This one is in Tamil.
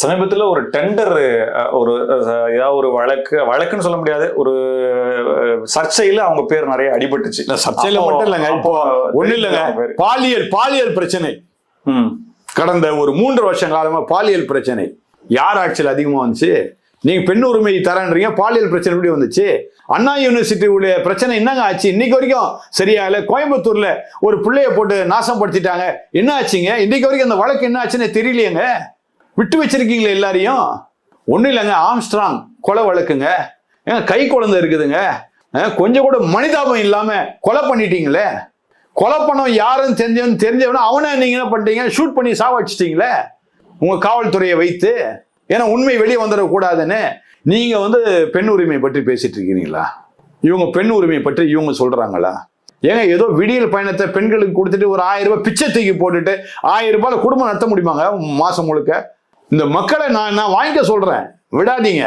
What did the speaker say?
சமீபத்தில் ஒரு டெண்டர் ஒரு ஏதாவது ஒரு வழக்குன்னு சொல்ல முடியாது, ஒரு சர்ச்சையில அவங்க பேர் நிறைய அடிபட்டுச்சு. சர்ச்சையில மட்டும் இல்லைங்க, இப்போ ஒண்ணு இல்லைங்க, பாலியல் பிரச்சனை. கடந்த ஒரு 3 வருஷ காலமா பாலியல் பிரச்சனை யார் ஆட்சியில் அதிகமா வந்துச்சு? நீங்க பெண் உரிமை தரன்றீங்க, பாலியல் பிரச்சனை எப்படி வந்துச்சு? அண்ணா யூனிவர்சிட்டி உடைய பிரச்சனை என்னங்க ஆச்சு? இன்னைக்கு வரைக்கும் சரியா இல்ல. கோயம்புத்தூர்ல ஒரு பிள்ளைய போட்டு நாசம் படுத்திட்டாங்க, என்ன ஆச்சுங்க? இன்னைக்கு வரைக்கும் அந்த வழக்கு என்ன ஆச்சுன்னு தெரியலையேங்க. விட்டு வச்சிருக்கீங்களே எல்லாரையும். ஒன்றும் இல்லைங்க, ஆம்ஸ்ட்ராங் கொலை வழக்குங்க, ஏங்க கை குழந்தை இருக்குதுங்க, கொஞ்சம் கூட மனிதாபம் இல்லாம கொலை பண்ணிட்டீங்களே. கொலை பண்ண யாருன்னு தெரிஞ்சவனா அவனை நீங்க என்ன பண்ணிட்டீங்க? ஷூட் பண்ணி சாவடிச்சிட்டீங்களே உங்க காவல்துறையை வைத்து. ஏன்னா உண்மை வெளியே வந்துடக்கூடாதுன்னு நீங்க பெண் உரிமை பற்றி பேசிட்டு இருக்கீங்களா? இவங்க பெண் உரிமை பற்றி இவங்க சொல்றாங்களா? ஏங்க ஏதோ விடியல் பயணத்தை பெண்களுக்கு கொடுத்துட்டு ஒரு 1000 ரூபாய் பிச்சை தூக்கி போட்டுட்டு 1000 ரூபாய் குடும்பம் நடத்த முடியுமாங்க மாசம் முழுக்க? இந்த மக்களை நான் வாங்கிக்க சொல்றேன், விடாதீங்க.